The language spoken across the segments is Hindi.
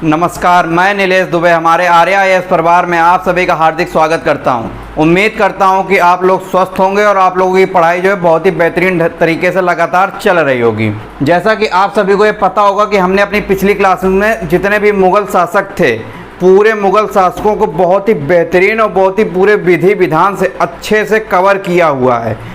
नमस्कार, मैं नीलेश दुबे हमारे आर्या परिवार में आप सभी का हार्दिक स्वागत करता हूं। उम्मीद करता हूं कि आप लोग स्वस्थ होंगे और आप लोगों की पढ़ाई जो है बहुत ही बेहतरीन तरीके से लगातार चल रही होगी। जैसा कि आप सभी को ये पता होगा कि हमने अपनी पिछली क्लास में जितने भी मुग़ल शासक थे, पूरे मुग़ल शासकों को बहुत ही बेहतरीन और बहुत ही पूरे विधि विधान से अच्छे से कवर किया हुआ है।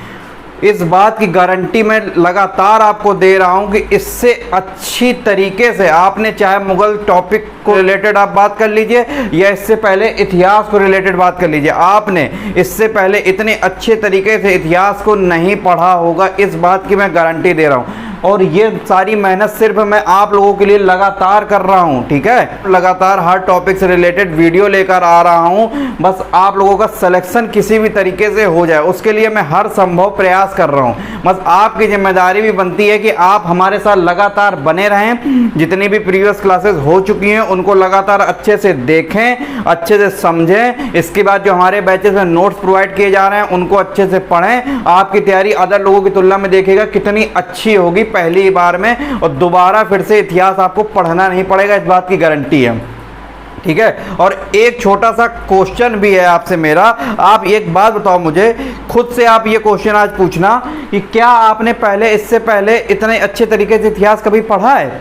इस बात की गारंटी मैं लगातार आपको दे रहा हूं कि इससे अच्छी तरीके से आपने चाहे मुग़ल टॉपिक को रिलेटेड आप बात कर लीजिए या इससे पहले इतिहास को रिलेटेड बात कर लीजिए, आपने इससे पहले इतने अच्छे तरीके से इतिहास को नहीं पढ़ा होगा, इस बात की मैं गारंटी दे रहा हूं। और ये सारी मेहनत सिर्फ मैं आप लोगों के लिए लगातार कर रहा हूं, ठीक है। लगातार हर टॉपिक से रिलेटेड वीडियो लेकर आ रहा हूं, बस आप लोगों का सिलेक्शन किसी भी तरीके से हो जाए उसके लिए मैं हर संभव प्रयास कर रहा हूं। बस आपकी जिम्मेदारी भी बनती है कि आप हमारे साथ लगातार बने रहें। जितनी भी प्रीवियस क्लासेस हो चुकी हैं उनको लगातार अच्छे से देखें, अच्छे से समझें। इसके बाद जो हमारे बैचेस में नोट्स प्रोवाइड किए जा रहे हैं उनको अच्छे से पढ़ें। आपकी तैयारी अदर लोगों की तुलना में देखिएगा कितनी अच्छी होगी पहली बार में, और दोबारा फिर से इतिहास आपको पढ़ना नहीं पड़ेगा, इस बात की गारंटी है, ठीक है। और एक छोटा सा क्वेश्चन भी है आपसे मेरा, आप एक बात बताओ मुझे, खुद से आप ये क्वेश्चन आज पूछना कि क्या आपने इससे पहले इतने अच्छे तरीके से इतिहास कभी पढ़ा है,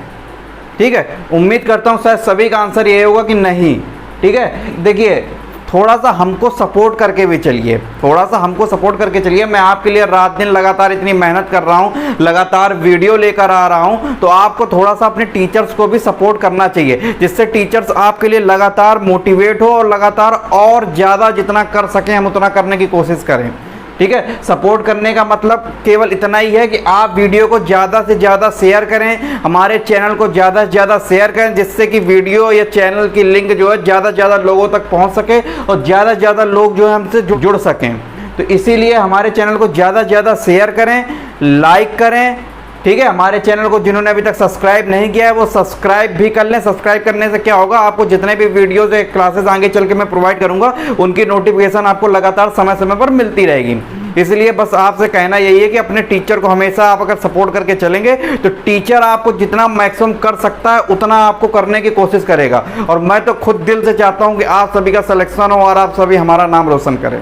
ठीक है। उम्मीद करता हूँ शायद सभी का आंसर ये होगा कि नहीं, ठीक है। देखिए, थोड़ा सा हमको सपोर्ट करके भी चलिए, थोड़ा सा हमको सपोर्ट करके चलिए। मैं आपके लिए रात दिन लगातार इतनी मेहनत कर रहा हूँ, लगातार वीडियो लेकर आ रहा हूँ, तो आपको थोड़ा सा अपने टीचर्स को भी सपोर्ट करना चाहिए, जिससे टीचर्स आपके लिए लगातार मोटिवेट हो और लगातार और ज़्यादा जितना कर सकें हम उतना करने की कोशिश करें, ठीक है। सपोर्ट करने का मतलब केवल इतना ही है कि आप वीडियो को ज़्यादा से ज़्यादा शेयर करें, हमारे चैनल को ज़्यादा से ज़्यादा शेयर करें, जिससे कि वीडियो या चैनल की लिंक जो है ज़्यादा से ज़्यादा लोगों तक पहुंच सके और ज़्यादा से ज़्यादा लोग जो है हमसे जुड़ सकें। तो इसीलिए हमारे चैनल को ज़्यादा से ज़्यादा शेयर करें, लाइक करें, ठीक है। हमारे चैनल को जिन्होंने अभी तक सब्सक्राइब नहीं किया है वो सब्सक्राइब भी कर लें। सब्सक्राइब करने से क्या होगा, आपको जितने भी वीडियोज़ या क्लासेस आगे चल के मैं प्रोवाइड करूंगा उनकी नोटिफिकेशन आपको लगातार समय समय पर मिलती रहेगी। इसलिए बस आपसे कहना यही है कि अपने टीचर को हमेशा आप अगर सपोर्ट करके चलेंगे तो टीचर आपको जितना मैक्सिमम कर सकता है उतना आपको करने की कोशिश करेगा। और मैं तो खुद दिल से चाहता हूँ कि आप सभी का सिलेक्शन हो और आप सभी हमारा नाम रोशन करें,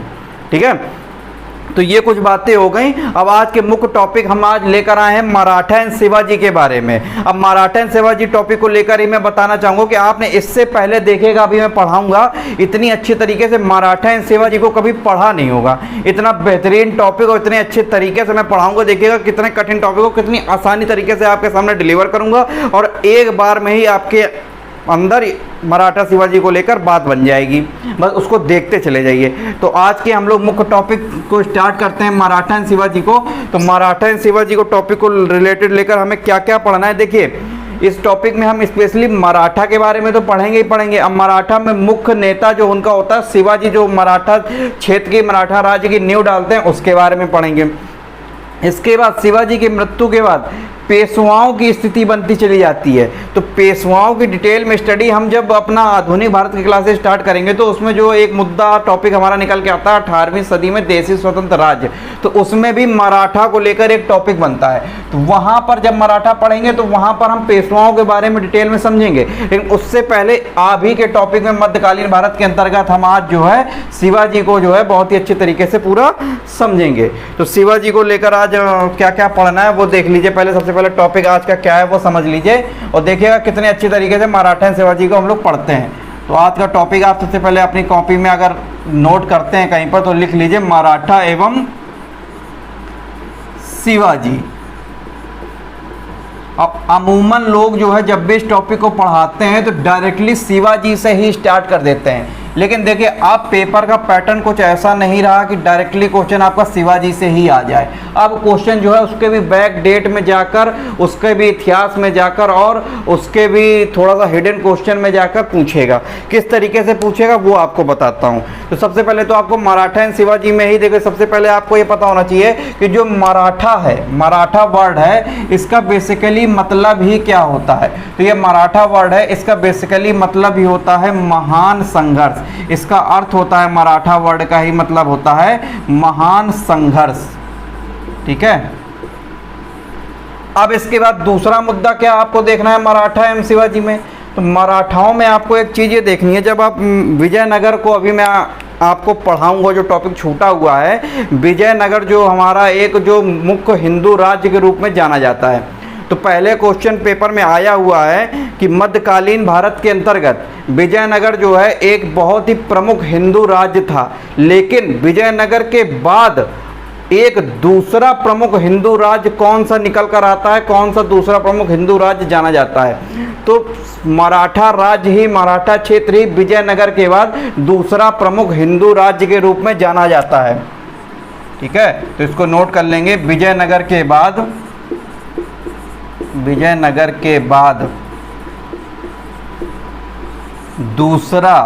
ठीक है। तो ये कुछ बातें हो गई। अब आज के मुख्य टॉपिक हम आज लेकर आए हैं मराठा एंड शिवाजी के बारे में। अब मराठा एंड शिवाजी टॉपिक को लेकर ही मैं बताना चाहूँगा कि आपने इससे पहले देखेगा, अभी मैं पढ़ाऊंगा इतनी अच्छी तरीके से मराठा एंड शिवाजी को कभी पढ़ा नहीं होगा। इतना बेहतरीन टॉपिक और इतने अच्छे तरीके से मैं पढ़ाऊंगा, देखिएगा कितने कठिन टॉपिक को कितनी आसानी तरीके से आपके सामने डिलीवर करूँगा और एक बार में ही आपके अंदर मराठा शिवाजी को लेकर बात बन जाएगी। बस उसको देखते चले जाइए। तो आज के हम लोग मुख्य टॉपिक को स्टार्ट करते हैं, मराठा एंड शिवाजी को। तो मराठा एंड शिवाजी को टॉपिक को रिलेटेड लेकर हमें क्या क्या पढ़ना है, देखिए इस टॉपिक में हम स्पेशली मराठा के बारे में तो पढ़ेंगे ही पढ़ेंगे। अब मराठा में मुख्य नेता जो उनका होता है शिवाजी, जो मराठा क्षेत्र की मराठा राज्य की नींव डालते हैं, उसके बारे में पढ़ेंगे। इसके बाद शिवाजी की मृत्यु के बाद पेशवाओं की स्थिति बनती चली जाती है। तो पेशवाओं की डिटेल में स्टडी हम जब अपना आधुनिक भारत की क्लासेस स्टार्ट करेंगे तो उसमें जो एक मुद्दा टॉपिक हमारा निकल के आता है 18वीं सदी में देशी स्वतंत्र राज्य, तो उसमें भी मराठा को लेकर एक टॉपिक बनता है। तो वहाँ पर जब मराठा पढ़ेंगे तो वहाँ पर हम पेशवाओं के बारे में डिटेल में समझेंगे। लेकिन उससे पहले अभी के टॉपिक में मध्यकालीन भारत के अंतर्गत हम आज जो है शिवाजी को जो है बहुत ही अच्छे तरीके से पूरा समझेंगे। तो शिवाजी को लेकर आज क्या क्या पढ़ना है वो देख लीजिए। सबसे पहले टॉपिक आज का क्या है वो समझ लीजिए और देखिएगा कितने अच्छे तरीके से मराठा एंड शिवाजी को हम लोग पढ़ते हैं। तो आज का टॉपिक आप सबसे पहले अपनी कॉपी में अगर नोट करते हैं कहीं पर तो लिख लीजिए मराठा एवं शिवाजी। अब अमूमन लोग जो है जब भी इस टॉपिक को पढ़ाते हैं तो डायरेक्टली शिवाजी से ही स्टार्ट कर देते हैं, लेकिन देखिए अब पेपर का पैटर्न कुछ ऐसा नहीं रहा कि डायरेक्टली क्वेश्चन आपका शिवाजी से ही आ जाए। अब क्वेश्चन जो है उसके भी बैक डेट में जाकर, उसके भी इतिहास में जाकर और उसके भी थोड़ा सा हिडन क्वेश्चन में जाकर पूछेगा। किस तरीके से पूछेगा वो आपको बताता हूँ। तो सबसे पहले तो आपको मराठा एंड शिवाजी में ही देखिए, सबसे पहले आपको ये पता होना चाहिए कि जो मराठा है, मराठा वर्ड है, इसका बेसिकली मतलब ही क्या होता है। तो ये मराठा वर्ड है, इसका बेसिकली मतलब ही होता है महान संघर्ष। इसका अर्थ होता है, मराठा वर्ड का ही मतलब होता है महान संघर्ष, ठीक है। अब इसके बाद दूसरा मुद्दा क्या आपको देखना है मराठा एवं शिवाजी में, तो मराठाओं में आपको एक चीज़ ये देखनी है, जब आप विजयनगर को, अभी मैं आपको पढ़ाऊंगा जो टॉपिक छूटा हुआ है, विजयनगर जो हमारा एक जो मुख्य हिंदू राज्य के रूप में जाना जाता है। तो पहले क्वेश्चन पेपर में आया हुआ है कि मध्यकालीन भारत के अंतर्गत विजयनगर जो है एक बहुत ही प्रमुख हिंदू राज्य था, लेकिन विजयनगर के बाद एक दूसरा प्रमुख हिंदू राज्य कौन सा निकल कर आता है, कौन सा दूसरा प्रमुख हिंदू राज्य जाना जाता है? तो मराठा राज्य ही, मराठा क्षेत्र ही विजयनगर के बाद दूसरा प्रमुख हिंदू राज्य के रूप में जाना जाता है। ठीक है, तो इसको नोट कर लेंगे। विजयनगर के बाद, विजयनगर के बाद दूसरा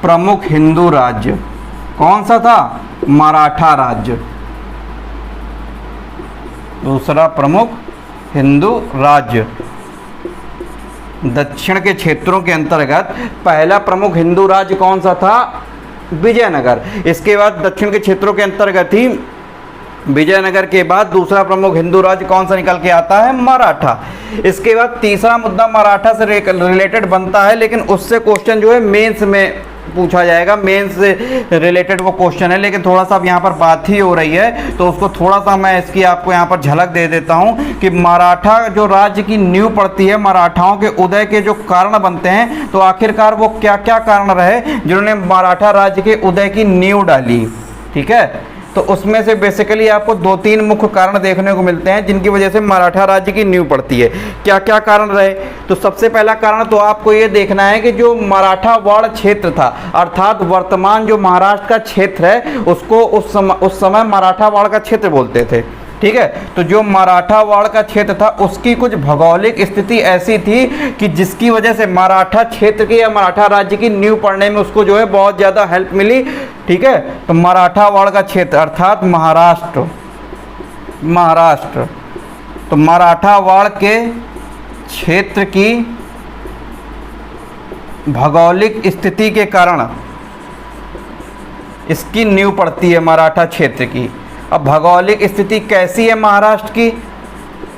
प्रमुख हिंदू राज्य कौन सा था? मराठा राज्य। दूसरा प्रमुख हिंदू राज्य दक्षिण के क्षेत्रों के अंतर्गत पहला प्रमुख हिंदू राज्य कौन सा था? विजयनगर। इसके बाद दक्षिण के क्षेत्रों के अंतर्गत ही विजयनगर के बाद दूसरा प्रमुख हिंदू राज्य कौन सा निकल के आता है? मराठा। इसके बाद तीसरा मुद्दा मराठा से रिलेटेड बनता है, लेकिन उससे क्वेश्चन जो है मेंस में पूछा जाएगा, मेंस से रिलेटेड वो क्वेश्चन है, लेकिन थोड़ा सा अब यहाँ पर बात ही हो रही है तो उसको थोड़ा सा मैं इसकी आपको यहाँ पर झलक दे देता हूँ कि मराठा जो राज्य की नींव पड़ती है, मराठाओं के उदय के जो कारण बनते हैं, तो आखिरकार वो क्या क्या कारण रहे जिन्होंने मराठा राज्य के उदय की नींव डाली। ठीक है, तो उसमें से बेसिकली आपको 2-3 मुख्य कारण देखने को मिलते हैं जिनकी वजह से मराठा राज्य की नींव पड़ती है। क्या क्या कारण रहे? तो सबसे पहला कारण तो आपको ये देखना है कि जो मराठावाड़ क्षेत्र था, अर्थात वर्तमान जो महाराष्ट्र का क्षेत्र है, उसको उस समय मराठावाड़ का क्षेत्र बोलते थे। ठीक है, तो जो मराठावाड़ का क्षेत्र था उसकी कुछ भौगोलिक स्थिति ऐसी थी कि जिसकी वजह से मराठा क्षेत्र की या मराठा राज्य की नींव पड़ने में उसको जो है बहुत ज़्यादा हेल्प मिली। ठीक है, तो मराठावाड़ का क्षेत्र अर्थात महाराष्ट्र, तो मराठावाड़ के क्षेत्र की भौगोलिक स्थिति के कारण इसकी नींव पड़ती है मराठा क्षेत्र की। अब भौगोलिक स्थिति कैसी है महाराष्ट्र की?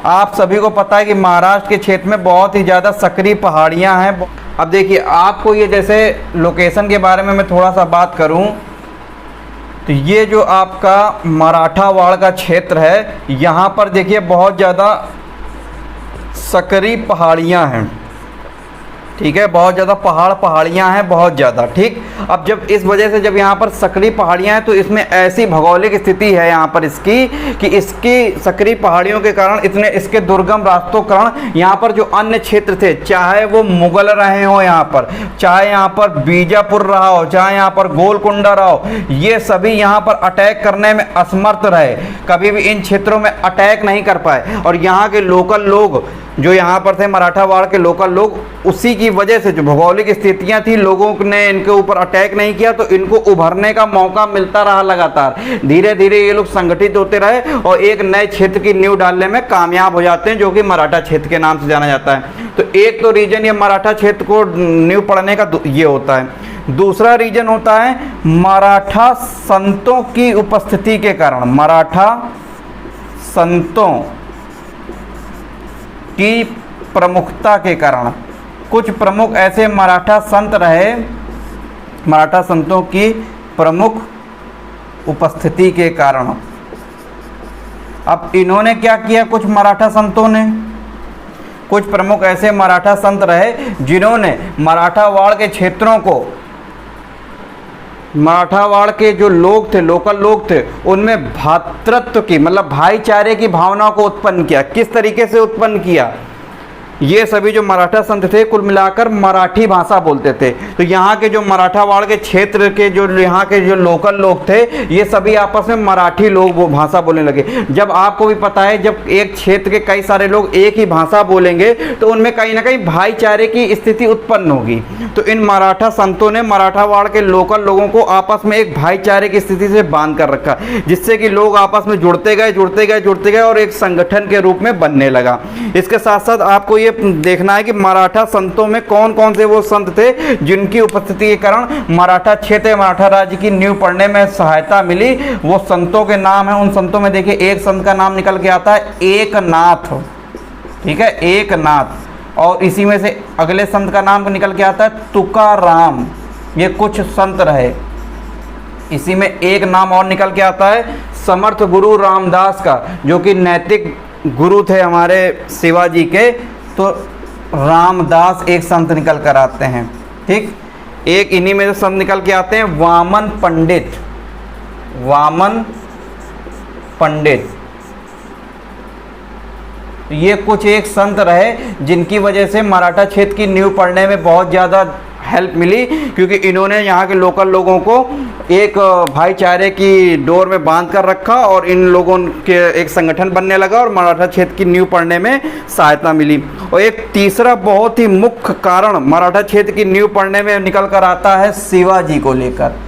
आप सभी को पता है कि महाराष्ट्र के क्षेत्र में बहुत ही ज़्यादा सक्रिय पहाड़ियाँ हैं। अब देखिए, आपको ये जैसे लोकेशन के बारे में मैं थोड़ा सा बात करूं, तो ये जो आपका मराठावाड़ का क्षेत्र है, यहाँ पर देखिए बहुत ज़्यादा सक्रिय पहाड़ियाँ हैं। ठीक है, बहुत ज़्यादा पहाड़ियाँ हैं, बहुत ज़्यादा। ठीक, अब जब इस वजह से जब यहाँ पर सक्रिय पहाड़ियाँ हैं तो इसमें ऐसी भौगोलिक स्थिति है यहाँ पर इसकी कि इसकी सक्रिय पहाड़ियों के कारण इसके दुर्गम रास्तों कारण यहाँ पर जो अन्य क्षेत्र थे, चाहे वो मुगल रहे हो यहाँ पर, चाहे यहाँ पर बीजापुर रहा हो, चाहे यहाँ पर गोलकुंडा रहा हो, ये सभी यहाँ पर अटैक करने में असमर्थ रहे, कभी भी इन क्षेत्रों में अटैक नहीं कर पाए। और यहाँ के लोकल लोग जो यहाँ पर थे, मराठावाड़ के लोकल लोग, उसी की वजह से जो भौगोलिक स्थितियाँ थी, लोगों ने इनके ऊपर अटैक नहीं किया, तो इनको उभरने का मौका मिलता रहा लगातार। धीरे धीरे ये लोग संगठित होते रहे और एक नए क्षेत्र की नींव डालने में कामयाब हो जाते हैं, जो कि मराठा क्षेत्र के नाम से जाना जाता है। तो एक तो रीजन ये मराठा क्षेत्र को नींव पड़ने का ये होता है। दूसरा रीजन होता है मराठा संतों की उपस्थिति के कारण, मराठा संतों की प्रमुखता के कारण। कुछ प्रमुख ऐसे मराठा संत रहे, मराठा संतों की प्रमुख उपस्थिति के कारण। अब इन्होंने क्या किया? कुछ मराठा संतों ने, कुछ प्रमुख ऐसे मराठा संत रहे जिन्होंने मराठावाड़ के क्षेत्रों को, मराठावाड़ के जो लोग थे, लोकल लोग थे, उनमें भ्रातृत्व की, मतलब भाईचारे की भावना को उत्पन्न किया। किस तरीके से उत्पन्न किया? ये सभी जो मराठा संत थे कुल मिलाकर मराठी भाषा बोलते थे। तो यहाँ के जो मराठावाड़ के क्षेत्र के जो यहाँ के जो लोकल लोग थे, ये सभी आपस में मराठी लोग वो भाषा बोलने लगे। जब आपको भी पता है, जब एक क्षेत्र के कई सारे लोग एक ही भाषा बोलेंगे तो उनमें कहीं ना कहीं भाईचारे की स्थिति उत्पन्न होगी। तो इन मराठा संतों ने मराठावाड़ के लोकल लोगों को आपस में एक भाईचारे की स्थिति से बांध कर रखा, जिससे कि लोग आपस में जुड़ते गए और एक संगठन के रूप में बनने लगा। इसके साथ साथ आपको ये देखना है कि मराठा संतों में कौन कौन से वो संत थे जिनकी उपस्थिति के कारण मराठा क्षेत्र, मराठा राज्य की नींव पड़ने में सहायता मिली। वो संतों के नाम है। उन संतों में देखिए एक संत का नाम निकल के आता है एकनाथ। ठीक है, एकनाथ। और इसी में से अगले संत का नाम निकल के आता है तुकाराम। ये कुछ संत रहे। इसी में एक नाम और निकल के आता है समर्थ गुरु रामदास का, जो कि नैतिक गुरु थे हमारे शिवाजी के। तो रामदास एक संत निकल कर आते हैं। ठीक, एक इन्हीं में से संत निकल के आते हैं वामन पंडित। वामन पंडित ये कुछ एक संत रहे जिनकी वजह से मराठा क्षेत्र की नींव पढ़ने में बहुत ज़्यादा हेल्प मिली, क्योंकि इन्होंने यहाँ के लोकल लोगों को एक भाईचारे की डोर में बांध कर रखा और इन लोगों के एक संगठन बनने लगा और मराठा क्षेत्र की नींव पढ़ने में सहायता मिली। और एक तीसरा बहुत ही मुख्य कारण मराठा क्षेत्र की नींव पढ़ने में निकल कर आता है शिवाजी को लेकर।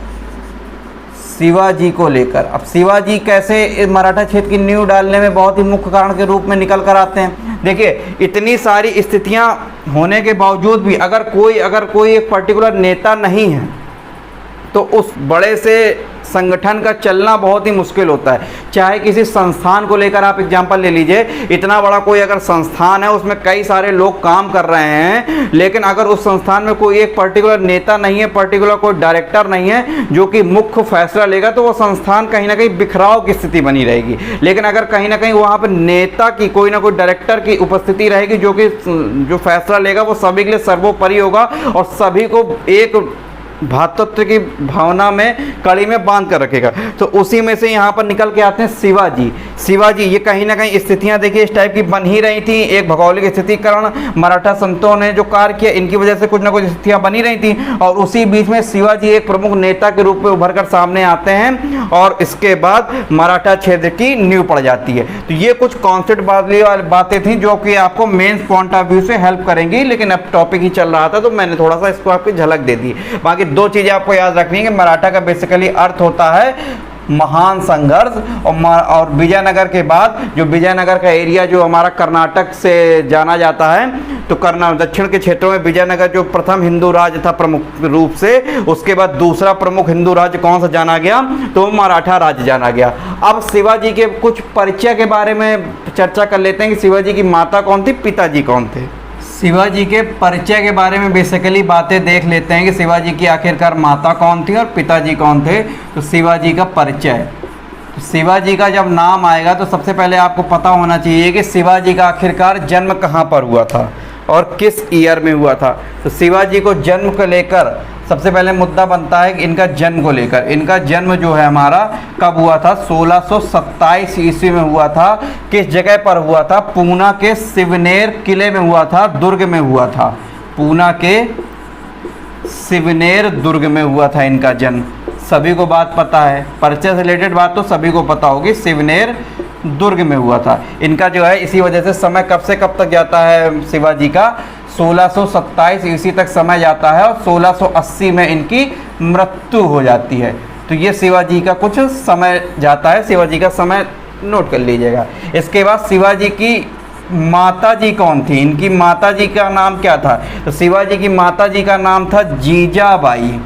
शिवाजी को लेकर, अब शिवाजी कैसे मराठा क्षेत्र की नींव डालने में बहुत ही मुख्य कारण के रूप में निकल कर आते हैं। देखिए, इतनी सारी स्थितियां होने के बावजूद भी अगर कोई एक पर्टिकुलर नेता नहीं है तो उस बड़े से संगठन का चलना बहुत ही मुश्किल होता है। चाहे किसी संस्थान को लेकर आप एग्जांपल ले लीजिए, इतना बड़ा कोई अगर संस्थान है उसमें कई सारे लोग काम कर रहे हैं, लेकिन अगर उस संस्थान में कोई एक पर्टिकुलर नेता नहीं है, पर्टिकुलर कोई डायरेक्टर नहीं है जो कि मुख्य फैसला लेगा, तो वो संस्थान कहीं ना कहीं बिखराव की स्थिति बनी रहेगी। लेकिन अगर कहीं ना कहीं वहाँ पर नेता की कोई ना कोई डायरेक्टर की उपस्थिति रहेगी जो फैसला लेगा वो सभी के लिए सर्वोपरि होगा और सभी को एक भातृत्व की भावना में कड़ी में बांध कर रखेगा। तो उसी में से यहाँ पर निकल के आते हैं शिवाजी। ये कहीं ना कहीं स्थितियाँ देखिए इस टाइप की बन ही रही थी। एक भौगोलिक स्थिति कारण मराठा संतों ने जो कार्य किया, इनकी वजह से कुछ ना कुछ स्थितियाँ बनी रही थी और उसी बीच में शिवाजी एक प्रमुख नेता के रूप में उभर कर सामने आते हैं और इसके बाद मराठा क्षेत्र की नींव पड़ जाती है। तो ये कुछ कॉन्सेप्ट वाली बातें थी जो कि आपको मेन पॉइंट ऑफ व्यू से हेल्प करेंगी, लेकिन अब टॉपिक ही चल रहा था तो मैंने थोड़ा सा इसको आपकी झलक दे दी। बाकी दो चीज़ें आपको याद रखनी है कि मराठा का बेसिकली अर्थ होता है महान संघर्ष, और विजयनगर के बाद जो विजयनगर का एरिया जो हमारा कर्नाटक से जाना जाता है, तो दक्षिण के क्षेत्रों में विजयनगर जो प्रथम हिंदू राज्य था प्रमुख रूप से, उसके बाद दूसरा प्रमुख हिंदू राज्य कौन सा जाना गया, तो मराठा राज्य जाना गया। अब शिवाजी के कुछ परिचय के बारे में चर्चा कर लेते हैं कि शिवाजी की माता कौन थी, पिताजी कौन थे। शिवाजी के परिचय के बारे में बेसिकली बातें देख लेते हैं कि शिवाजी की आखिरकार माता कौन थी और पिताजी कौन थे। तो शिवाजी का परिचय, तो शिवाजी का जब नाम आएगा तो सबसे पहले आपको पता होना चाहिए कि शिवाजी का आखिरकार जन्म कहाँ पर हुआ था और किस ईयर में हुआ था। तो शिवाजी को जन्म को लेकर सबसे पहले मुद्दा बनता है कि इनका जन्म को लेकर। इनका जन्म जो है हमारा कब हुआ था, 1627 ईस्वी में हुआ था। किस जगह पर हुआ था, पूना के शिवनेर किले में हुआ था, दुर्ग में हुआ था। पूना के शिवनेर दुर्ग में हुआ था इनका जन्म। सभी को बात पता है, परिचय से रिलेटेड बात तो सभी को पता होगी, शिवनेर दुर्ग में हुआ था इनका जो है। इसी वजह से समय कब से कब तक जाता है शिवाजी का, 1627 ईस्वी तक समय जाता है और 1680 में इनकी मृत्यु हो जाती है। तो ये शिवाजी का कुछ समय जाता है, शिवाजी का समय नोट कर लीजिएगा। इसके बाद शिवाजी की माताजी कौन थी, इनकी माताजी का नाम क्या था, तो शिवाजी की माताजी का नाम था जीजाबाई।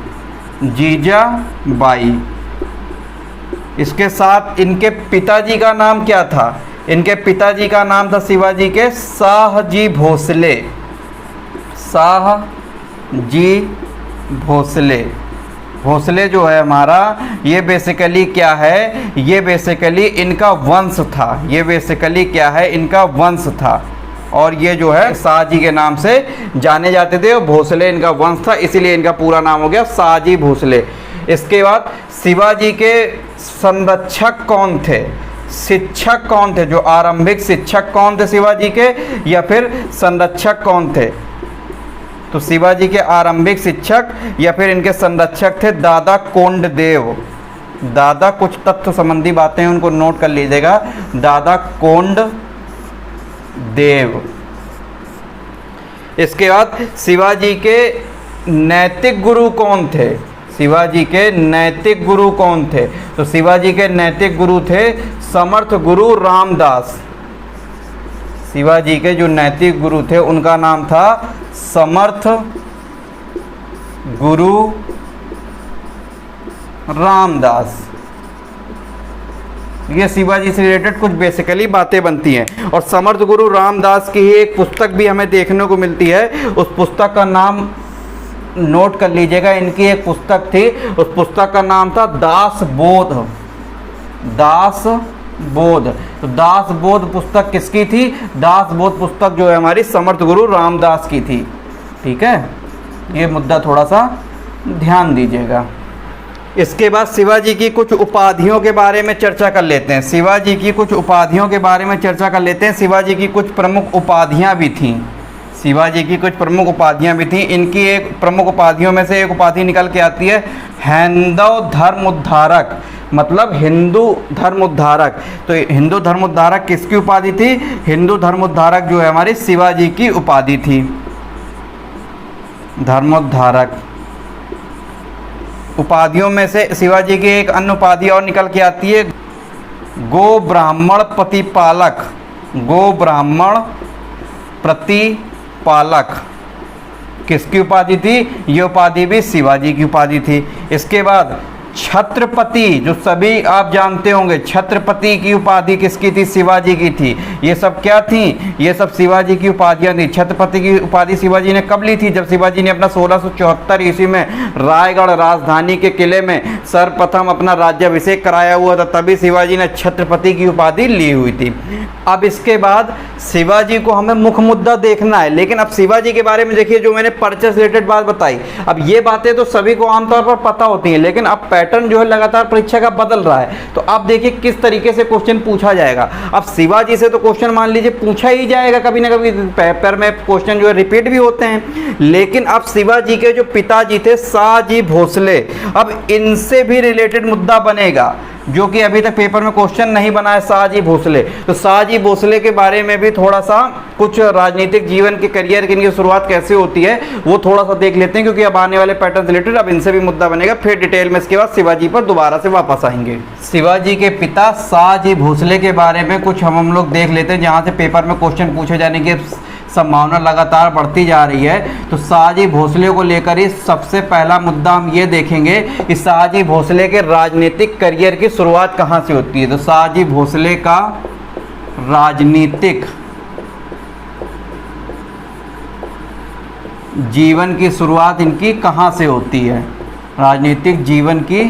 जीजाबाई। इसके साथ इनके पिताजी का नाम क्या था, इनके पिताजी का नाम था शिवाजी के शाहजी भोसले। शाहजी भोसले। भोसले जो है हमारा, ये बेसिकली क्या है, ये बेसिकली इनका वंश था। ये बेसिकली क्या है, इनका वंश था और ये जो है शाहजी के नाम से जाने जाते थे और भोसले इनका वंश था, इसीलिए इनका पूरा नाम हो गया शाहजी भोसले। इसके बाद शिवाजी के संरक्षक कौन थे, शिक्षक कौन थे, जो आरंभिक शिक्षक कौन थे शिवाजी के, या फिर संरक्षक कौन थे। तो शिवाजी के आरंभिक शिक्षक या फिर इनके संरक्षक थे दादा कोंडदेव। दादा, कुछ तथ्य संबंधी बातें हैं उनको नोट कर लीजिएगा, दादा कोंडदेव। इसके बाद शिवाजी के नैतिक गुरु कौन थे, शिवाजी के नैतिक गुरु कौन थे, तो शिवाजी के नैतिक गुरु थे समर्थ गुरु रामदास। शिवाजी के जो नैतिक गुरु थे उनका नाम था समर्थ गुरु रामदास। ये शिवाजी से रिलेटेड कुछ बेसिकली बातें बनती हैं। और समर्थ गुरु रामदास की ही एक पुस्तक भी हमें देखने को मिलती है, उस पुस्तक का नाम नोट कर लीजिएगा। इनकी एक पुस्तक थी, उस पुस्तक का नाम था दास बोध। दास बोध, तो दास बोध पुस्तक किसकी थी? दास बोध पुस्तक जो है हमारी समर्थ गुरु रामदास की थी। ठीक है, ये मुद्दा थोड़ा सा ध्यान दीजिएगा। इसके बाद शिवाजी की कुछ उपाधियों के बारे में चर्चा कर लेते हैं। शिवाजी की कुछ उपाधियों के बारे में चर्चा कर लेते हैं। शिवाजी की कुछ प्रमुख उपाधियां भी थीं। शिवाजी की कुछ प्रमुख उपाधियां भी थीं। इनकी एक प्रमुख उपाधियों में से एक उपाधि निकल के आती है हैंदव धर्म उद्धारक, मतलब हिंदू धर्म उद्धारक। तो हिंदू धर्म उद्धारक किसकी उपाधि थी? हिंदू धर्म उद्धारक जो है हमारी शिवाजी की उपाधि थी, धर्मोद्धारक। उपाधियों में से शिवाजी की एक अन्य उपाधि और निकल के आती है गो ब्राह्मण प्रतिपालक। गो ब्राह्मण प्रतिपालक किसकी उपाधि थी? ये उपाधि भी शिवाजी की उपाधि थी। इसके बाद छत्रपति, जो सभी आप जानते होंगे, छत्रपति की उपाधि किसकी थी? शिवाजी की थी। ये सब क्या थी? ये सब शिवाजी की उपाधियां थी। छत्रपति की उपाधि शिवाजी ने कब ली थी? जब शिवाजी ने अपना 1674 ईस्वी में रायगढ़ राजधानी के किले में सर्वप्रथम अपना राज्याभिषेक कराया हुआ था, तभी शिवाजी ने छत्रपति की उपाधि ली हुई थी। अब इसके बाद शिवाजी को हमें मुख्य मुद्दा देखना है, लेकिन अब शिवाजी के बारे में देखिए, जो मैंने परिचय से रिलेटेड बात बताई, अब ये बातें तो सभी को आमतौर पर पता होती हैं, लेकिन अब पैटर्न जो है लगातार परीक्षा का बदल रहा है। तो आप देखिए किस तरीके से क्वेश्चन पूछा जाएगा। अब शिवाजी से तो क्वेश्चन मान लीजिए पूछा ही जाएगा कभी ना कभी, पेपर में क्वेश्चन जो है रिपीट भी होते हैं। लेकिन अब शिवाजी के जो पिताजी थे शाहजी भोसले, अब इनसे भी रिलेटेड मुद्दा बनेगा, जो कि अभी तक पेपर में क्वेश्चन नहीं बना है, शाहजी भोसले। तो शाहजी भोसले के बारे में भी थोड़ा सा कुछ राजनीतिक जीवन के करियर की इनकी शुरुआत कैसे होती है वो थोड़ा सा देख लेते हैं, क्योंकि अब आने वाले पैटर्न रिलेटेड अब इनसे भी मुद्दा बनेगा। फिर डिटेल में इसके बाद शिवाजी पर दोबारा से वापस आएंगे। शिवाजी के पिता शाहजी भोसले के बारे में कुछ हम लोग देख लेते हैं, जहाँ से पेपर में क्वेश्चन पूछे जाने की संभावना लगातार बढ़ती जा रही है। तो शाहजी भोसले को लेकर ही सबसे पहला मुद्दा हम ये देखेंगे कि शाहजी भोसले के राजनीतिक करियर की शुरुआत कहाँ से होती है। तो शाहजी भोसले का राजनीतिक जीवन की शुरुआत इनकी कहाँ से होती है? राजनीतिक जीवन की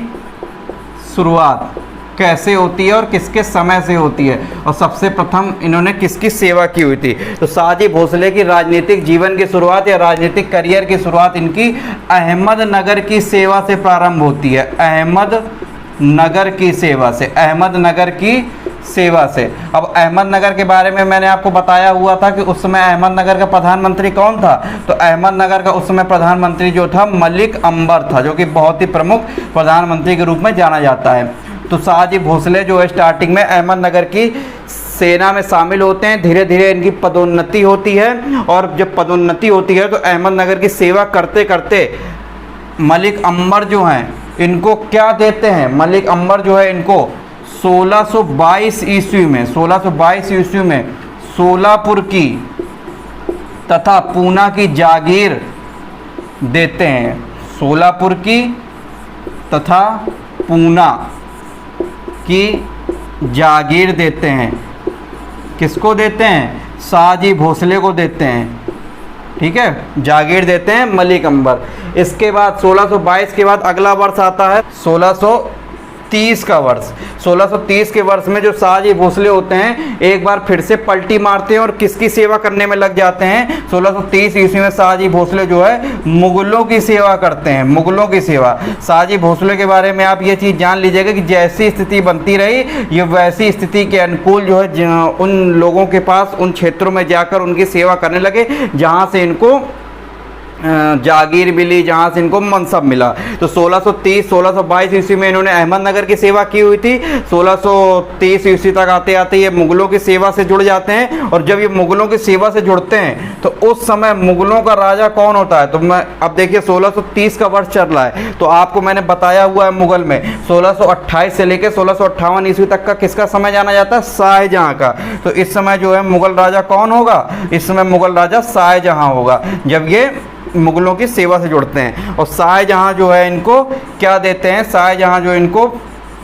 शुरुआत कैसे होती है और किसके समय से होती है, और सबसे प्रथम इन्होंने किसकी सेवा की हुई थी? तो शाहजी भोसले की राजनीतिक जीवन की शुरुआत या राजनीतिक करियर की शुरुआत इनकी अहमदनगर की सेवा से प्रारंभ होती है। अहमदनगर की सेवा से, अहमदनगर की सेवा से। अब अहमदनगर के बारे में मैंने आपको बताया हुआ था कि उस समय अहमदनगर का प्रधानमंत्री कौन था? तो अहमदनगर का उस समय प्रधानमंत्री जो था मलिक अंबर था, जो कि बहुत ही प्रमुख प्रधानमंत्री के रूप में जाना जाता है। तो शाहजी भोसले जो है स्टार्टिंग में अहमदनगर की सेना में शामिल होते हैं। धीरे धीरे इनकी पदोन्नति होती है, और जब पदोन्नति होती है तो अहमदनगर की सेवा करते करते मलिक अंबर जो हैं इनको क्या देते हैं? मलिक अंबर जो है इनको 1622 ईस्वी में, 1622 ईस्वी में सोलापुर की तथा पूना की जागीर देते हैं। सोलापुर की तथा पूना की जागीर देते हैं। किसको देते हैं? शाहजी भोसले को देते हैं। ठीक है, जागीर देते हैं मलिक अंबर। इसके बाद 1622 के बाद अगला वर्ष आता है 1630 का वर्ष। 1630 के वर्ष में जो शाहजी भोसले होते हैं एक बार फिर से पलटी मारते हैं और किसकी सेवा करने में लग जाते हैं? 1630 ईस्वी में शाहजी भोसले जो है मुगलों की सेवा करते हैं। मुगलों की सेवा। शाहजी भोसले के बारे में आप ये चीज़ जान लीजिएगा कि जैसी स्थिति बनती रही, ये वैसी स्थिति के अनुकूल जो है उन लोगों के पास उन क्षेत्रों में जाकर उनकी सेवा करने लगे जहाँ से इनको जागीर मिली, जहाँ से इनको मनसब मिला। तो 1630-1622 ईस्वी में इन्होंने अहमदनगर की सेवा की हुई थी। 1630 ईस्वी तक आते आते ये मुगलों की सेवा से जुड़ जाते हैं, और जब ये मुगलों की सेवा से जुड़ते हैं तो उस समय मुगलों का राजा कौन होता है? तो मैं अब देखिए 1630 का वर्ष चल रहा है, तो आपको मैंने बताया हुआ है मुगल में 1628 से लेकर 1658 ईस्वी तक का किसका समय जाना जाता है? शाहजहाँ का। तो इस समय जो है मुगल राजा कौन होगा? इस समय मुगल राजा शाहजहाँ होगा, जब ये मुगलों की सेवा से जुड़ते हैं। और शाहजहाँ जो है इनको क्या देते हैं? शाहजहाँ जो इनको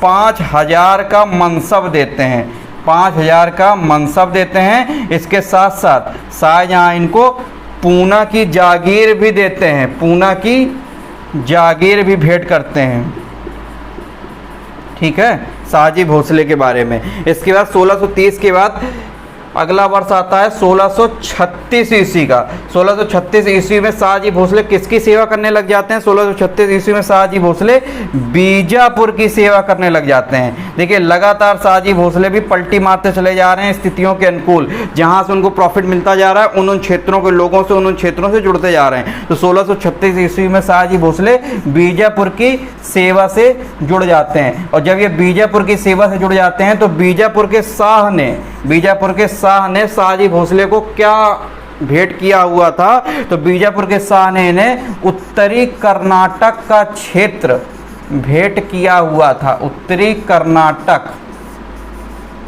5,000 का मनसब देते हैं, 5,000 का मनसब देते हैं। इसके साथ साथ शाहजहां इनको पूना की जागीर भी देते हैं, पूना की जागीर भी भेंट करते हैं। ठीक है, शाहजी भोसले के बारे में। इसके बाद 1630 के बाद अगला वर्ष आता है 1636 ईस्वी का। 1636 ईस्वी में शाहजी भोसले किसकी सेवा करने लग जाते हैं? 1636 ईस्वी में शाहजी भोसले बीजापुर की सेवा करने लग जाते हैं। देखिए लगातार शाहजी भोसले भी पलटी मारते चले जा रहे हैं स्थितियों के अनुकूल, जहां से उनको प्रॉफिट मिलता जा रहा है उन क्षेत्रों के लोगों से, उन क्षेत्रों से जुड़ते जा रहे हैं। तो 1636 ईस्वी में शाहजी भोसले बीजापुर की सेवा से जुड़ जाते हैं। और जब ये बीजापुर की सेवा से जुड़ जाते हैं तो बीजापुर के शाह ने शाहजी भोसले को क्या भेंट किया हुआ था? तो बीजापुर के शाह ने इन्हें उत्तरी कर्नाटक का क्षेत्र भेंट किया हुआ था, उत्तरी कर्नाटक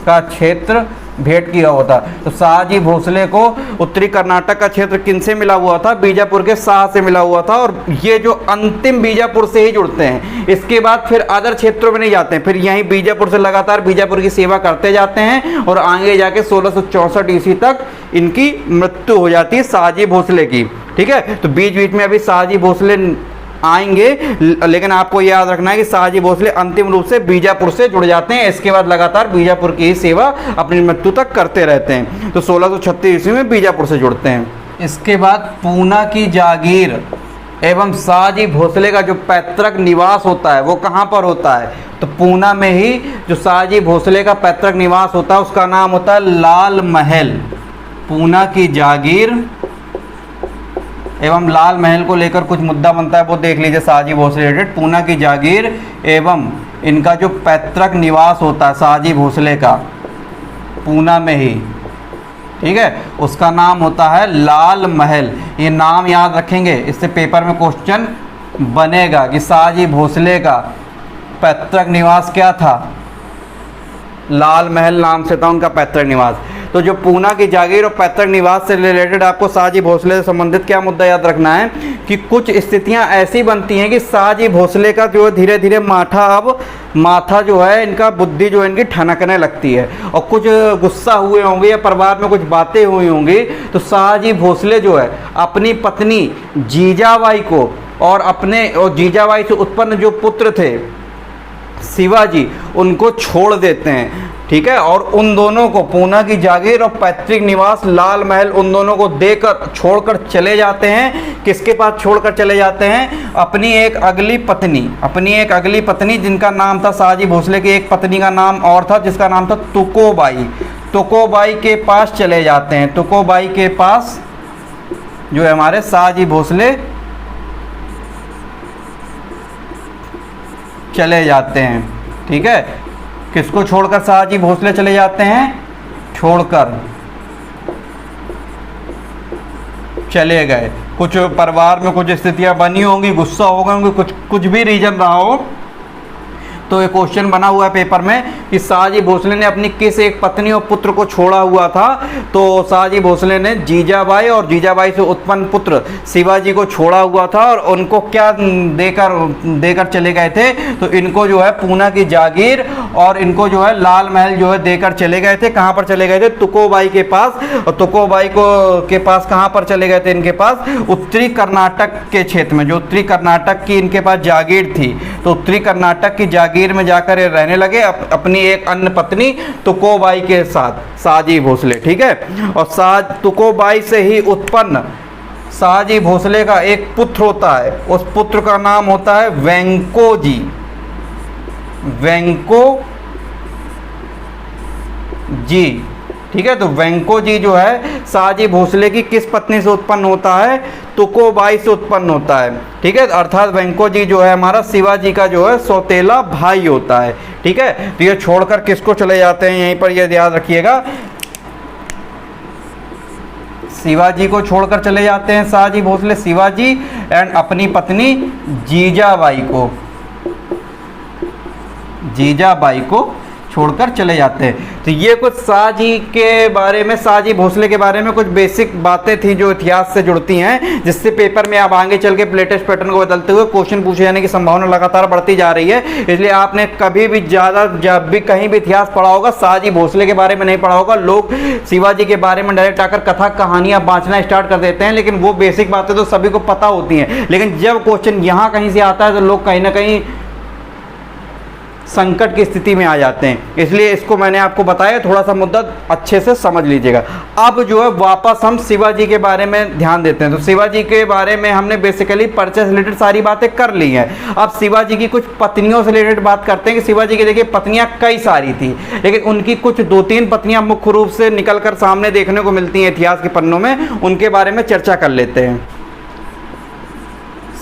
का क्षेत्र भेंट किया हुआ था। तो शाहजी भोसले को उत्तरी कर्नाटक का क्षेत्र किनसे मिला हुआ था? बीजापुर के शाह से मिला हुआ था। और ये जो अंतिम बीजापुर से ही जुड़ते हैं, इसके बाद फिर अदर क्षेत्रों में नहीं जाते हैं, फिर यहीं बीजापुर से लगातार बीजापुर की सेवा करते जाते हैं और आगे जाके 1664 ईस्वी तक इनकी मृत्यु हो जाती है शाहजी भोसले की। ठीक है, तो बीच बीच में अभी शाहजी भोसले आएंगे, लेकिन आपको याद रखना है कि शाहजी भोसले अंतिम रूप से बीजापुर से जुड़ जाते हैं। इसके बाद लगातार बीजापुर की ही सेवा अपनी मृत्यु तक करते रहते हैं। तो 1636 ईस्वी में बीजापुर से जुड़ते हैं। इसके बाद पूना की जागीर एवं शाहजी भोसले का जो पैतृक निवास होता है वो कहाँ पर होता है? तो पूना में ही जो शाहजी भोसले का पैतृक निवास होता है उसका नाम होता है लाल महल। पूना की जागीर एवं लाल महल को लेकर कुछ मुद्दा बनता है, वो देख लीजिए शाहजी भोसले रिलेटेड। पूना की जागीर एवं इनका जो पैतृक निवास होता है शाहजी भोसले का पूना में ही, ठीक है, उसका नाम होता है लाल महल। ये नाम याद रखेंगे, इससे पेपर में क्वेश्चन बनेगा कि शाहजी भोसले का पैतृक निवास क्या था? लाल महल नाम से था उनका पैतृक निवास। तो जो पूना की जागीर और पैतृक निवास से रिलेटेड आपको शाहजी भोसले से संबंधित क्या मुद्दा याद रखना है कि कुछ स्थितियां ऐसी बनती हैं कि शाहजी भोसले का जो धीरे धीरे माथा जो है इनका बुद्धि जो है इनकी ठनकने लगती है और कुछ गुस्सा हुए होंगे या परिवार में कुछ बातें हुई होंगी। तो शाहजी भोसले जो है अपनी पत्नी जीजाबाई को और जीजाबाई से उत्पन्न जो पुत्र थे शिवाजी, उनको छोड़ देते हैं। ठीक है, और उन दोनों को पूना की जागीर और पैतृक निवास लाल महल उन दोनों को देकर छोड़कर चले जाते हैं। किसके पास छोड़कर चले जाते हैं? अपनी एक अगली पत्नी जिनका नाम था शाहजी भोसले की एक पत्नी का नाम और था जिसका नाम था तुकोबाई के पास चले जाते हैं। तुकोबाई के पास जो है हमारे शाहजी भोसले चले जाते हैं। ठीक है, किसको छोड़कर शाहजी भोसले चले जाते हैं? छोड़कर चले गए। कुछ परिवार में कुछ स्थितियां बनी होंगी, गुस्सा हो गए होंगे, कुछ भी रीजन रहा हो, तो ये क्वेश्चन बना हुआ है पेपर में कि शाहजी भोसले ने अपनी किस एक पत्नी और पुत्र को छोड़ा हुआ था? तो शाहजी भोसले ने जीजाबाई और जीजाबाई से उत्पन्न पुत्र शिवाजी को छोड़ा हुआ था और उनको क्या देकर चले गए थे? तो इनको जो है पूना की जागीर और इनको जो है लाल महल जो है देकर चले गए थे। कहाँ पर चले गए थे? तुकोबाई के पास। और तुकोबाई के पास कहाँ पर चले गए थे? इनके पास उत्तरी कर्नाटक के क्षेत्र में, जो उत्तरी कर्नाटक की इनके पास जागीर थी, तो उत्तरी कर्नाटक की जागीर में जाकर ये रहने लगे अपनी एक अन्य पत्नी तुकोबाई के साथ, शाहजी भोसले। ठीक है, और तुकोबाई से ही उत्पन्न शाहजी भोसले का एक पुत्र होता है, उस पुत्र का नाम होता है वेंको जी। ठीक है, तो वेंको जी जो है शाहजी भोसले की किस पत्नी से उत्पन्न होता है? तुकोबाई से उत्पन्न होता है। ठीक है, अर्थात वेंको जी जो है हमारा शिवाजी का जो है सौतेला भाई होता है। ठीक है, तो ये छोड़कर किसको चले जाते हैं? यहीं पर ये याद रखिएगा, शिवाजी को छोड़कर चले जाते हैं शाहजी भोसले, शिवाजी एंड अपनी पत्नी जीजाबाई को छोड़कर चले जाते हैं। तो ये कुछ शाहजी के बारे में, शाहजी भोसले के बारे में कुछ बेसिक बातें थी जो इतिहास से जुड़ती हैं, जिससे पेपर में अब आगे चल के लेटेस्ट पैटर्न को बदलते हुए क्वेश्चन पूछे जाने की संभावना लगातार बढ़ती जा रही है। इसलिए आपने कभी भी ज़्यादा, जब भी कहीं भी इतिहास पढ़ा होगा, शाहजी भोसले के बारे में नहीं पढ़ा होगा। लोग शिवाजी के बारे में डायरेक्ट आकर कथा कहानियां बांटना स्टार्ट कर देते हैं, लेकिन वो बेसिक बातें तो सभी को पता होती हैं। लेकिन जब क्वेश्चन यहाँ कहीं से आता है तो लोग कहीं ना कहीं संकट की स्थिति में आ जाते हैं। इसलिए इसको मैंने आपको बताया, थोड़ा सा मुद्दा अच्छे से समझ लीजिएगा। अब जो है वापस हम शिवाजी के बारे में ध्यान देते हैं। तो शिवाजी के बारे में हमने बेसिकली परिचय से रिलेटेड सारी बातें कर ली हैं। अब शिवाजी की कुछ पत्नियों से रिलेटेड बात करते हैं कि शिवाजी की देखिए पत्नियां कई सारी थी, लेकिन उनकी कुछ 2-3 पत्नियां मुख्य रूप से निकल कर सामने देखने को मिलती हैं इतिहास के पन्नों में। उनके बारे में चर्चा कर लेते हैं।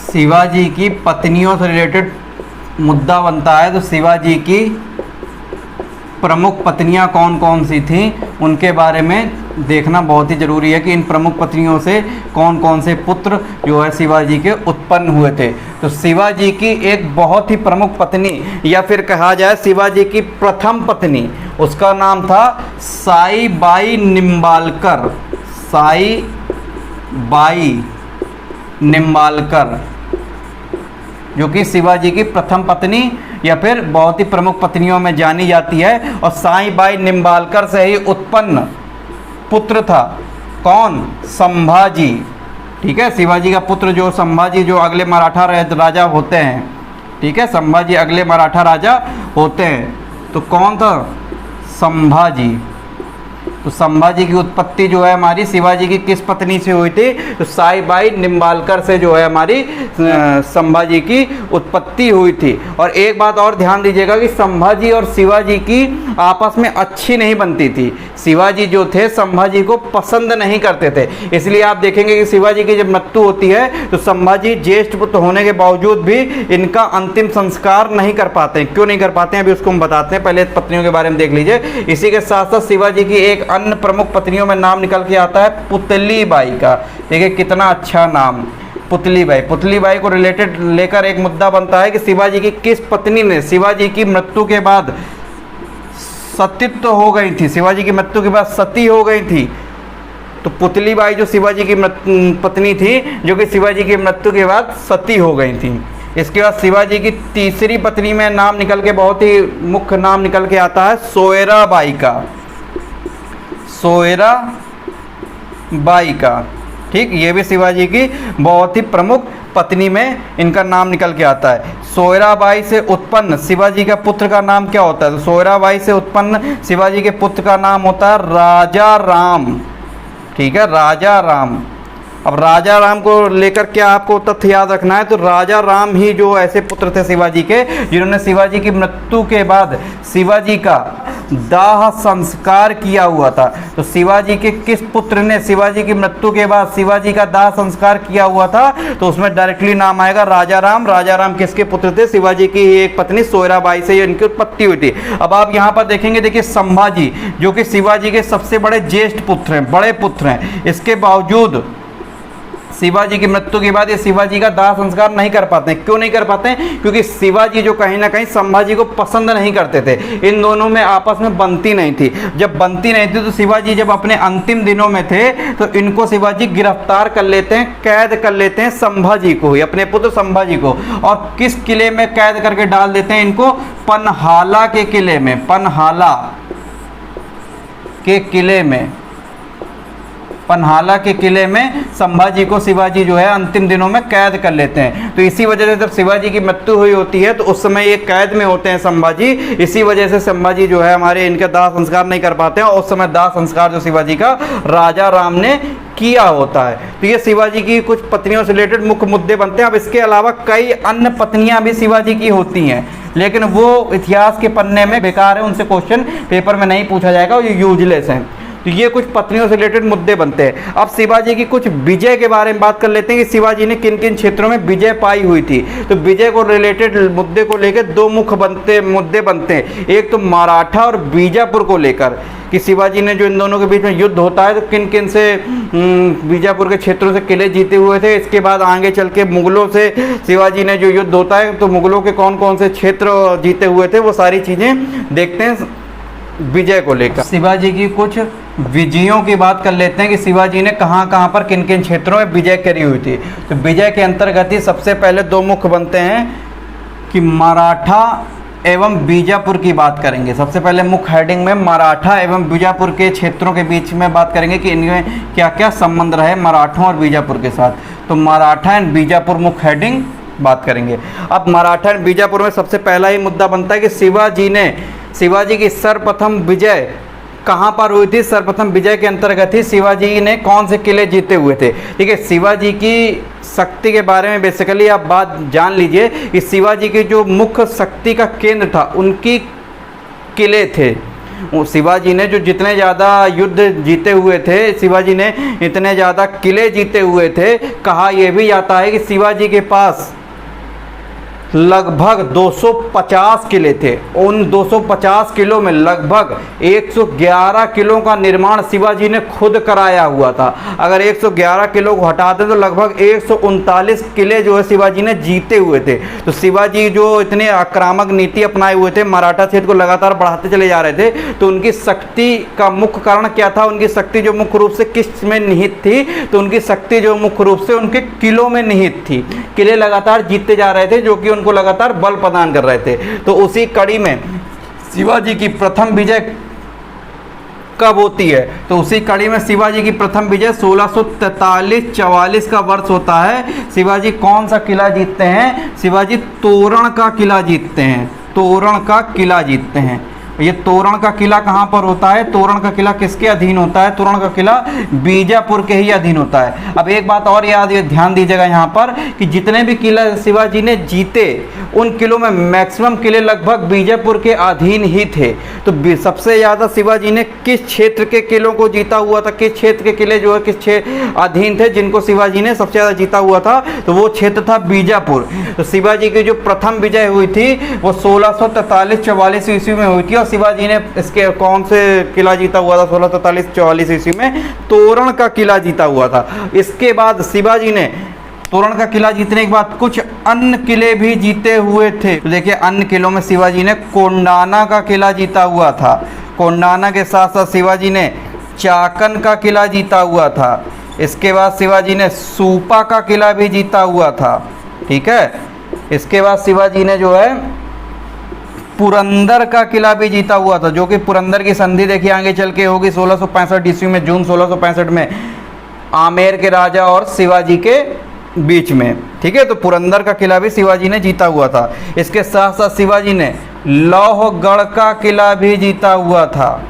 शिवाजी की पत्नियों से रिलेटेड मुद्दा बनता है तो शिवाजी की प्रमुख पत्नियां कौन कौन सी थीं उनके बारे में देखना बहुत ही ज़रूरी है कि इन प्रमुख पत्नियों से कौन कौन से पुत्र जो है शिवाजी के उत्पन्न हुए थे। तो शिवाजी की एक बहुत ही प्रमुख पत्नी, या फिर कहा जाए शिवाजी की प्रथम पत्नी, उसका नाम था साईबाई निम्बालकर। साईबाई निम्बालकर जो कि शिवाजी की प्रथम पत्नी या फिर बहुत ही प्रमुख पत्नियों में जानी जाती है। और साईबाई निम्बालकर से ही उत्पन्न पुत्र था कौन? संभाजी। ठीक है, शिवाजी का पुत्र जो संभाजी, जो अगले मराठा राजा होते हैं। ठीक है, संभाजी अगले मराठा राजा होते हैं। तो कौन था? संभाजी। तो संभाजी की उत्पत्ति जो है हमारी शिवाजी की किस पत्नी से हुई थी? तो साईबाई निम्बालकर से जो है हमारी संभाजी की उत्पत्ति हुई थी। और एक बात और ध्यान दीजिएगा कि संभाजी और शिवाजी की आपस में अच्छी नहीं बनती थी। शिवाजी जो थे संभाजी को पसंद नहीं करते थे। इसलिए आप देखेंगे कि शिवाजी की जब मृत्यु होती है तो संभाजी ज्येष्ठ पुत्र होने के बावजूद भी इनका अंतिम संस्कार नहीं कर पाते हैं। क्यों नहीं कर पाते हैं अभी उसको हम बताते हैं, पहले पत्नियों के बारे में देख लीजिए। इसी के साथ साथ शिवाजी की एक अन्य प्रमुख पत्नियों में नाम निकल के आता है पुतली बाई का। देखिए कितना अच्छा नाम, पुतली बाई। पुतली बाई को रिलेटेड लेकर एक मुद्दा बनता है कि शिवाजी की किस पत्नी ने शिवाजी की मृत्यु के बाद सतीत्व हो गई थी, शिवाजी की मृत्यु के बाद सती हो गई थी। तो पुतली बाई जो शिवाजी की पत्नी थी, जो कि शिवाजी की मृत्यु के बाद सती हो गई थी। इसके बाद शिवाजी की तीसरी पत्नी में नाम निकल के, बहुत ही मुख्य नाम निकल के आता है सोयरा बाई का। सोयरा बाई का। ठीक, ये भी शिवाजी की बहुत ही प्रमुख पत्नी में इनका नाम निकल के आता है। सोयरा बाई से उत्पन्न शिवाजी का पुत्र का नाम क्या होता है? तो सोयरा बाई से उत्पन्न शिवाजी के पुत्र का नाम होता है राजा राम। ठीक है, राजा राम। अब राजा राम को लेकर क्या आपको तथ्य याद रखना है? तो राजा राम ही जो ऐसे पुत्र थे शिवाजी के, जिन्होंने शिवाजी की मृत्यु के बाद शिवाजी का दाह संस्कार किया हुआ था। तो शिवाजी के किस पुत्र ने शिवाजी की मृत्यु के बाद शिवाजी का दाह संस्कार किया हुआ था? तो उसमें डायरेक्टली नाम आएगा राजा राम। राजा राम किसके पुत्र थे? शिवाजी की एक पत्नी सोयराबाई से इनकी उत्पत्ति हुई थी। अब आप यहाँ पर देखेंगे, देखिए संभाजी जो कि शिवाजी के सबसे बड़े ज्येष्ठ पुत्र हैं, बड़े पुत्र हैं, इसके बावजूद शिवाजी की मृत्यु के बाद ये शिवाजी का दाह संस्कार नहीं कर पाते हैं। क्यों नहीं कर पाते हैं? क्योंकि शिवाजी जो कहीं ना कहीं संभाजी को पसंद नहीं करते थे। इन दोनों में आपस में बनती नहीं थी। जब बनती नहीं थी तो शिवाजी जब अपने अंतिम दिनों में थे तो इनको शिवाजी गिरफ्तार कर लेते हैं, कैद कर लेते हैं संभाजी को ही, अपने पुत्र संभाजी को। और किस किले में कैद करके डाल देते हैं इनको? पनहाला के किले में। पनहाला के किले में, पनहाला के किले में संभाजी को शिवाजी जो है अंतिम दिनों में कैद कर लेते हैं। तो इसी वजह से जब शिवाजी की मृत्यु हुई होती है तो उस समय ये कैद में होते हैं संभाजी। इसी वजह से संभाजी जो है हमारे इनका दाह संस्कार नहीं कर पाते हैं। और उस समय दाह संस्कार जो शिवाजी का राजा राम ने किया होता है। तो ये शिवाजी की कुछ पत्नियों से रिलेटेड मुख्य मुद्दे बनते हैं। अब इसके अलावा कई अन्य पत्नियां भी शिवाजी की होती हैं, लेकिन वो इतिहास के पन्ने में बेकार है, उनसे क्वेश्चन पेपर में नहीं पूछा जाएगा, ये यूजलेस हैं। तो ये कुछ पत्नियों से रिलेटेड मुद्दे बनते हैं। अब शिवाजी की कुछ विजय के बारे में बात कर लेते हैं कि शिवाजी ने किन किन क्षेत्रों में विजय पाई हुई थी। तो विजय को रिलेटेड मुद्दे को लेकर दो मुख्य मुद्दे बनते हैं। एक तो मराठा और बीजापुर को लेकर कि शिवाजी ने जो इन दोनों के बीच में युद्ध होता है तो किन किन से बीजापुर के क्षेत्रों से किले जीते हुए थे। इसके बाद आगे चल के मुगलों से शिवाजी ने जो युद्ध होता है तो मुगलों के कौन कौन से क्षेत्र जीते हुए थे, वो सारी चीज़ें देखते हैं। विजय को लेकर। शिवाजी की कुछ विजयों की बात कर लेते हैं कि शिवाजी ने कहाँ कहाँ पर किन किन क्षेत्रों में विजय करी हुई थी। तो विजय के अंतर्गत ही सबसे पहले दो मुख्य बनते हैं कि मराठा एवं बीजापुर की बात करेंगे। सबसे पहले मुख्य हेडिंग में मराठा एवं बीजापुर के क्षेत्रों के बीच में बात करेंगे कि इनमें क्या क्या संबंध रहे मराठों और बीजापुर के साथ। तो मराठा एंड बीजापुर मुख्य हेडिंग बात करेंगे। अब मराठा एंड बीजापुर में सबसे पहला ही मुद्दा बनता है कि शिवाजी की सर्वप्रथम विजय कहाँ पर हुई थी। सर्वप्रथम विजय के अंतर्गत ही शिवाजी ने कौन से किले जीते हुए थे। ठीक है, शिवाजी की शक्ति के बारे में बेसिकली आप बात जान लीजिए कि शिवाजी की जो मुख्य शक्ति का केंद्र था उनकी किले थे। शिवाजी ने जो जितने ज़्यादा युद्ध जीते हुए थे, शिवाजी ने इतने ज़्यादा किले जीते हुए थे। कहा यह भी जाता है कि शिवाजी के पास लगभग 250 किले थे। उन 250 किलों में लगभग 111 किलों का निर्माण शिवाजी ने खुद कराया हुआ था। अगर 111 किलो को हटा दें तो लगभग 139 किले जो है शिवाजी ने जीते हुए थे। तो शिवाजी जो इतने आक्रामक नीति अपनाए हुए थे, मराठा क्षेत्र को लगातार बढ़ाते चले जा रहे थे, तो उनकी शक्ति का मुख्य कारण क्या था। उनकी शक्ति जो मुख्य रूप से किस में निहित थी, तो उनकी शक्ति जो मुख्य रूप से उनके किलों में निहित थी। किले लगातार जीतते जा रहे थे जो कि को लगातार बल प्रदान कर रहे थे। तो उसी कड़ी में शिवाजी की प्रथम विजय कब होती है, तो उसी कड़ी में शिवाजी की प्रथम विजय 1643-44 का वर्ष होता है। शिवाजी कौन सा किला जीतते हैं। शिवाजी तोरण का किला जीतते हैं। तोरण का किला जीतते हैं। ये तोरण का किला कहाँ पर होता है। तोरण का किला किसके अधीन होता है। तोरण का किला बीजापुर के ही अधीन होता है। अब एक बात और ध्यान दीजिएगा यहाँ पर कि जितने भी किला शिवाजी ने जीते उन किलों में मैक्सिमम किले लगभग बीजापुर के अधीन ही थे। तो सबसे ज़्यादा शिवाजी ने किस क्षेत्र के किलों को जीता हुआ था, किस क्षेत्र के किले जो है किस अधीन थे जिनको शिवाजी ने सबसे ज़्यादा जीता हुआ था, तो वो क्षेत्र था बीजापुर। तो शिवाजी की जो प्रथम विजय हुई थी वो 1643-44 ईस्वी में हुई थी। और शिवाजी ने इसके कौन से किला जीता हुआ था 1643-44 ईस्वी में। तोरण का किला जीता हुआ था। इसके बाद शिवाजी ने तोरण का किला जीतने के बाद कुछ अन्य किले भी जीते हुए थे। तो देखिए अन्य किलों में शिवाजी ने कोंडाना का किला जीता हुआ था। कोंडाना के साथ साथ शिवाजी ने चाकन का किला जीता हुआ था। इसके बाद शिवाजी ने सूपा का किला भी जीता हुआ था। ठीक है, इसके बाद शिवाजी ने जो है पुरंदर का किला भी जीता हुआ था, जो कि पुरंदर की संधि देखिए आगे चल के होगी 1665 ईस्वी में, जून 1665 में आमेर के राजा और शिवाजी के बीच में। ठीक है, तो पुरंदर का किला भी शिवाजी ने जीता हुआ था। इसके साथ साथ शिवाजी ने लौहगढ़ का किला भी जीता हुआ था।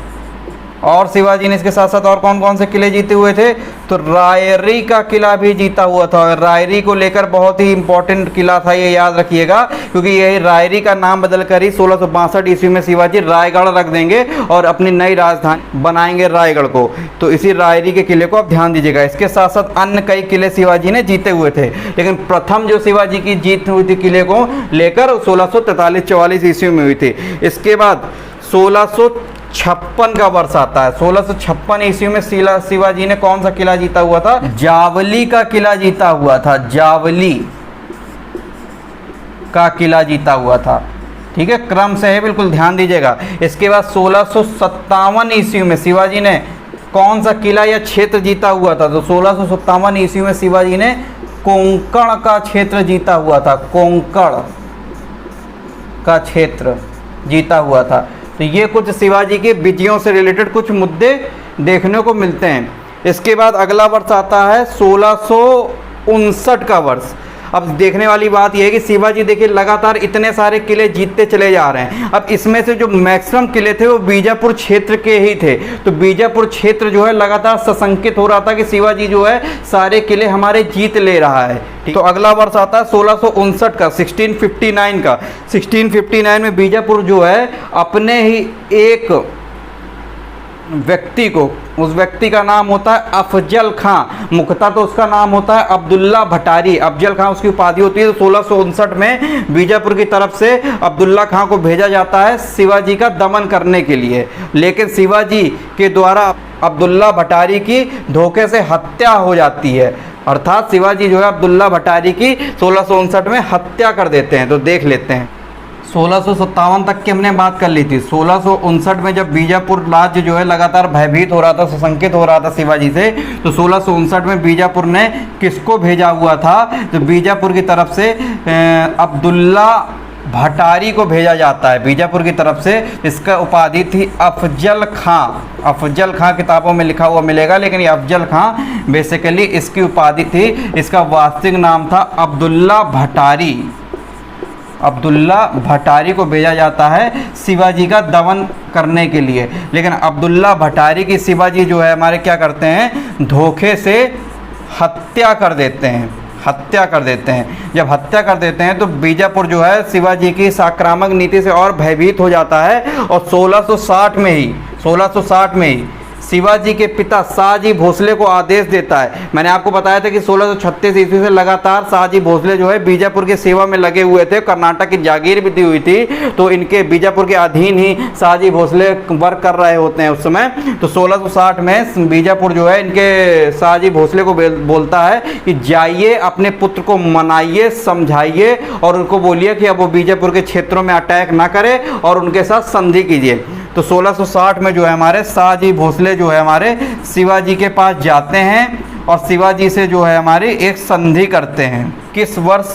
और शिवाजी ने इसके साथ साथ और कौन कौन से किले जीते हुए थे, तो रायरी का किला भी जीता हुआ था। और रायरी को लेकर बहुत ही इंपॉर्टेंट किला था, ये याद रखिएगा, क्योंकि यही रायरी का नाम बदलकर ही 1662 ईस्वी में शिवाजी रायगढ़ रख देंगे और अपनी नई राजधानी बनाएंगे रायगढ़ को। तो इसी रायरी के किले को आप ध्यान दीजिएगा। इसके साथ साथ अन्य कई किले शिवाजी ने जीते हुए थे, लेकिन प्रथम जो शिवाजी की जीत हुई थी किले को लेकर 1643-44 ईस्वी में हुई थी। इसके बाद 1656 का वर्ष आता है। 1656 ईस्वी में शिवाजी ने कौन सा किला जीता हुआ था, जावली का किला जीता हुआ था। जावली का किला जीता हुआ था। ठीक है, क्रम से है, बिल्कुल ध्यान दीजिएगा। इसके बाद 1657 ईस्वी में शिवाजी ने कौन सा किला या क्षेत्र जीता हुआ था, तो 1657 ईस्वी में शिवाजी ने कोंकण का क्षेत्र जीता हुआ था। कोंकण का क्षेत्र जीता हुआ था। तो ये कुछ शिवाजी के विजयों से रिलेटेड कुछ मुद्दे देखने को मिलते हैं। इसके बाद अगला वर्ष आता है 1659 का वर्ष। अब देखने वाली बात यह है कि शिवाजी देखिए लगातार इतने सारे किले जीतते चले जा रहे हैं। अब इसमें से जो मैक्सिमम किले थे वो बीजापुर क्षेत्र के ही थे। तो बीजापुर क्षेत्र जो है लगातार सशंकित हो रहा था कि शिवाजी जो है सारे किले हमारे जीत ले रहा है। तो अगला वर्ष आता है 1659 का, 1659 का। 1659 में बीजापुर जो है अपने ही एक व्यक्ति को, उस व्यक्ति का नाम होता है अफजल खां। मुख्यतः तो उसका नाम होता है अब्दुल्ला भटारी। अफजल खां उसकी उपाधि होती है। तो 1659 में बीजापुर की तरफ से अब्दुल्ला खां को भेजा जाता है शिवाजी का दमन करने के लिए, लेकिन शिवाजी के द्वारा अब्दुल्ला भटारी की धोखे से हत्या हो जाती है। अर्थात शिवाजी जो है अब्दुल्ला भटारी की 1659 में हत्या कर देते हैं। तो देख लेते हैं 1657 तक की हमने बात कर ली थी। 1659 में जब बीजापुर राज्य जो है लगातार भयभीत हो रहा था, सशंकित हो रहा था शिवाजी से, तो 1659 में बीजापुर ने किसको भेजा हुआ था? तो बीजापुर की तरफ से अब्दुल्ला भटारी को भेजा जाता है बीजापुर की तरफ से। इसका उपाधि थी अफजल खां। अफजल खां किताबों में लिखा हुआ मिलेगा, लेकिन ये अफजल खां बेसिकली इसकी उपाधि थी। इसका वास्तविक नाम था अब्दुल्ला भटारी। अब्दुल्ला भटारी को भेजा जाता है शिवाजी का दमन करने के लिए। लेकिन अब्दुल्ला भटारी की शिवाजी जो है हमारे क्या करते हैं? धोखे से हत्या कर देते हैं। हत्या कर देते हैं। जब हत्या कर देते हैं तो बीजापुर जो है शिवाजी की इस आक्रामक नीति से और भयभीत हो जाता है। और 1660 में ही शिवाजी के पिता शाहजी भोसले को आदेश देता है। मैंने आपको बताया था कि 1636 ईस्वी से लगातार शाहजी भोसले जो है बीजापुर की सेवा में लगे हुए थे। कर्नाटक की जागीर भी दी हुई थी, तो इनके बीजापुर के अधीन ही शाहजी भोसले वर्क कर रहे होते हैं उस समय। तो 1660 में बीजापुर जो है इनके शाहजी भोसले को बोलता है कि जाइए अपने पुत्र को मनाइए, समझाइए और उनको बोलिए कि अब वो बीजापुर के क्षेत्रों में अटैक ना करे और उनके साथ संधि कीजिए। तो 1660 में जो है हमारे शाहजी भोसले जो है हमारे शिवाजी के पास जाते हैं और शिवाजी से जो है हमारी एक संधि करते हैं। किस वर्ष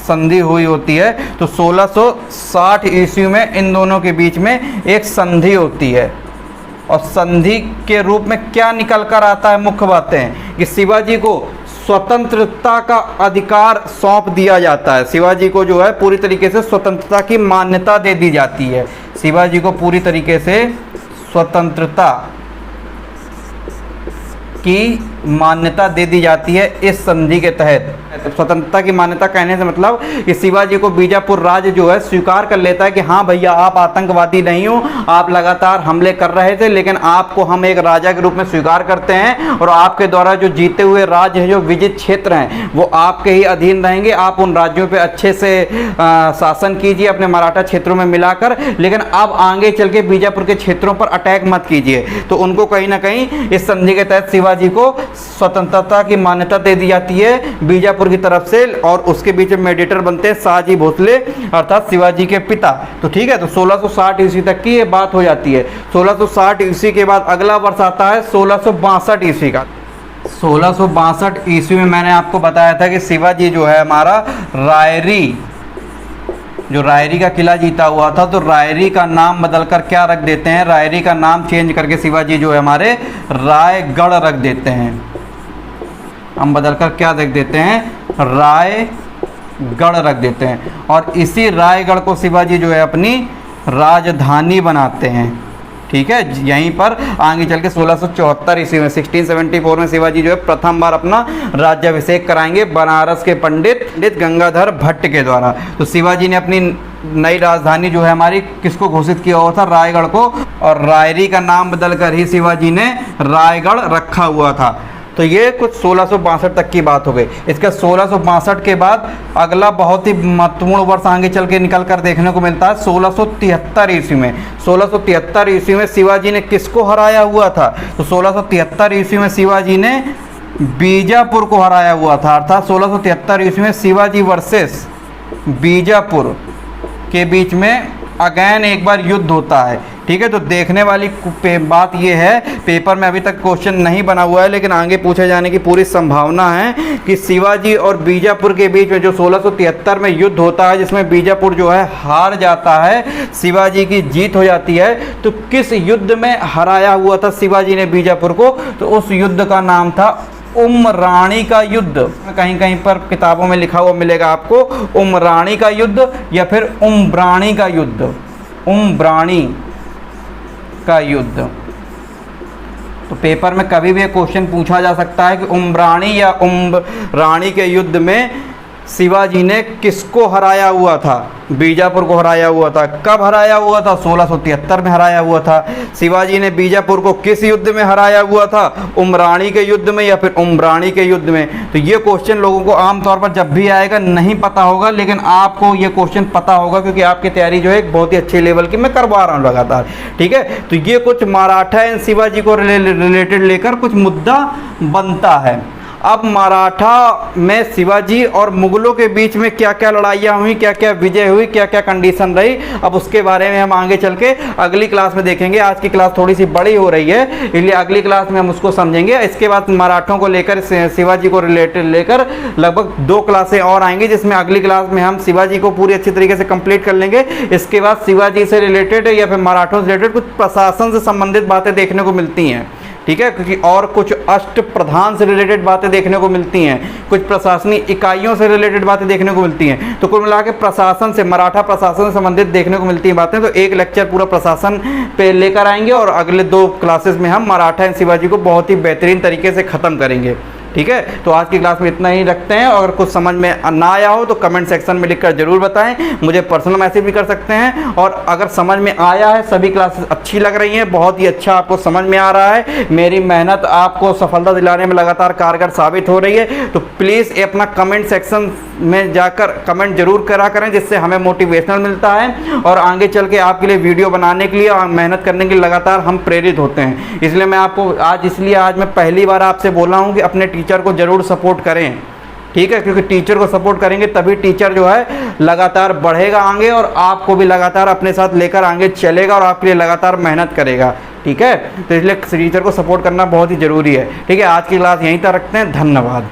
संधि हुई होती है? तो 1660 ईस्वी में इन दोनों के बीच में एक संधि होती है। और संधि के रूप में क्या निकल कर आता है? मुख्य बातें कि शिवाजी को स्वतंत्रता का अधिकार सौंप दिया जाता है। शिवाजी को जो है पूरी तरीके से स्वतंत्रता की मान्यता दे दी जाती है। शिवाजी को पूरी तरीके से स्वतंत्रता की मान्यता दे दी जाती है इस संधि के तहत। स्वतंत्रता की मान्यता कहने से मतलब कि शिवाजी को बीजापुर राज्य जो है स्वीकार कर लेता है कि हाँ भैया, आप आतंकवादी नहीं हो, आप लगातार हमले कर रहे थे, लेकिन आपको हम एक राजा के रूप में स्वीकार करते हैं और आपके द्वारा जो जीते हुए राज्य है, जो विजित क्षेत्र हैं, वो आपके ही अधीन रहेंगे। आप उन राज्यों पे अच्छे से शासन कीजिए अपने मराठा क्षेत्रों में मिलाकर, लेकिन अब आगे चल के बीजापुर के क्षेत्रों पर अटैक मत कीजिए। तो उनको कहीं ना कहीं इस संधि के तहत शिवाजी को स्वतंत्रता की मान्यता दे दी जाती है बीजापुर की तरफ से। और उसके बीच में मेडिएटर बनते हैं शाहजी भोसले अर्थात शिवाजी के पिता। तो ठीक है, तो 1660 ईस्वी तक की ये बात हो जाती है। 1660 ईस्वी के बाद अगला वर्ष आता है 1662 ईस्वी का। 1662 ईस्वी में मैंने आपको बताया था कि शिवाजी जो है हमारा रायरी का किला जीता हुआ था, तो रायरी का नाम बदलकर क्या रख देते हैं? रायरी का नाम चेंज करके शिवाजी जो है हमारे रायगढ़ रख देते हैं। हम बदलकर क्या रख देते हैं? रायगढ़ रख देते हैं। और इसी रायगढ़ को शिवाजी जो है अपनी राजधानी बनाते हैं। ठीक है, यहीं पर आगे चल के 1674 ईस्वी में 1674 में शिवाजी जो है प्रथम बार अपना राज्याभिषेक कराएंगे बनारस के पंडित गंगाधर भट्ट के द्वारा। तो शिवाजी ने अपनी नई राजधानी जो है हमारी किसको घोषित किया हुआ था? रायगढ़ को। और रायरी का नाम बदलकर ही शिवाजी ने रायगढ़ रखा हुआ था। तो ये कुछ 1662 तक की बात हो गई। इसके 1662 के बाद अगला बहुत ही महत्वपूर्ण वर्ष आगे चल के निकल कर देखने को मिलता है 1673 ईस्वी में। 1673 ईस्वी में शिवाजी ने किसको हराया हुआ था? तो 1673 ईस्वी में शिवाजी ने बीजापुर को हराया हुआ था। अर्थात 1673 ईस्वी में शिवाजी वर्सेस बीजापुर के बीच में अगेन एक बार युद्ध होता है। ठीक है, तो देखने वाली बात ये है, पेपर में अभी तक क्वेश्चन नहीं बना हुआ है, लेकिन आगे पूछे जाने की पूरी संभावना है कि शिवाजी और बीजापुर के बीच में जो 1673 में युद्ध होता है, जिसमें बीजापुर जो है हार जाता है, शिवाजी की जीत हो जाती है। तो किस युद्ध में हराया हुआ था शिवाजी ने बीजापुर को? तो उस युद्ध का नाम था उमराणी का युद्ध। कहीं कहीं पर किताबों में लिखा हुआ मिलेगा आपको उमराणी का युद्ध या फिर उम्ब्राणी का युद्ध। उम्ब्राणी का युद्ध। तो पेपर में कभी भी क्वेश्चन पूछा जा सकता है कि उम्ब्राणी या उम्ब्राणी के युद्ध में शिवाजी ने किसको हराया हुआ था? बीजापुर को हराया हुआ था। कब हराया हुआ था? 1673 में हराया हुआ था। शिवाजी ने बीजापुर को किस युद्ध में हराया हुआ था? उमराणी के युद्ध में या फिर उम्ब्राणी के युद्ध में? तो ये क्वेश्चन लोगों को आमतौर पर जब भी आएगा नहीं पता होगा, लेकिन आपको ये क्वेश्चन पता होगा क्योंकि आपकी तैयारी जो है एक बहुत ही अच्छे लेवल की मैं करवा रहा हूँ लगातार। ठीक है, तो ये कुछ मराठा एंड शिवाजी को रिलेटेड लेकर कुछ मुद्दा बनता है। अब मराठा में शिवाजी और मुगलों के बीच में क्या क्या लड़ाइयाँ हुई, क्या क्या विजय हुई, क्या क्या कंडीशन रही, अब उसके बारे में हम आगे चल के अगली क्लास में देखेंगे। आज की क्लास थोड़ी सी बड़ी हो रही है, इसलिए अगली क्लास में हम उसको समझेंगे। इसके बाद मराठों को लेकर, शिवाजी को रिलेटेड लेकर लगभग 2 क्लासें और आएंगी, जिसमें अगली क्लास में हम शिवाजी को पूरी अच्छी तरीके से कंप्लीट कर लेंगे। इसके बाद शिवाजी से रिलेटेड या फिर मराठों से रिलेटेड कुछ प्रशासन से संबंधित बातें देखने को मिलती हैं, ठीक है, क्योंकि और कुछ अष्ट प्रधान से रिलेटेड बातें देखने को मिलती हैं, कुछ प्रशासनिक इकाइयों से रिलेटेड बातें देखने को मिलती हैं। तो कुल मिला के प्रशासन से, मराठा प्रशासन से संबंधित देखने को मिलती हैं बातें। तो एक लेक्चर पूरा प्रशासन पे लेकर आएंगे और अगले 2 क्लासेस में हम मराठा एंड शिवाजी को बहुत ही बेहतरीन तरीके से ख़त्म करेंगे, ठीक है। तो आज की क्लास में इतना ही रखते हैं। अगर कुछ समझ में ना आया हो तो कमेंट सेक्शन में लिखकर जरूर बताएं, मुझे पर्सनल मैसेज भी कर सकते हैं। और अगर समझ में आया है, सभी क्लासेस अच्छी लग रही हैं, बहुत ही अच्छा आपको समझ में आ रहा है, मेरी मेहनत आपको सफलता दिलाने में लगातार कारगर साबित हो रही है, तो प्लीज़ अपना कमेंट सेक्शन में जाकर कमेंट जरूर करा करें, जिससे हमें मोटिवेशनल मिलता है और आगे चल के आपके लिए वीडियो बनाने के लिए और मेहनत करने के लिए लगातार हम प्रेरित होते हैं। इसलिए मैं आपको आज मैं पहली बार आपसे बोला हूँ कि अपने टीचर को जरूर सपोर्ट करें, ठीक है, क्योंकि टीचर को सपोर्ट करेंगे तभी टीचर जो है लगातार बढ़ेगा आगे और आपको भी लगातार अपने साथ लेकर आगे चलेगा और आपके लिए लगातार मेहनत करेगा, ठीक है। तो इसलिए टीचर को सपोर्ट करना बहुत ही ज़रूरी है, ठीक है। आज की क्लास यहीं तक रखते हैं, धन्यवाद।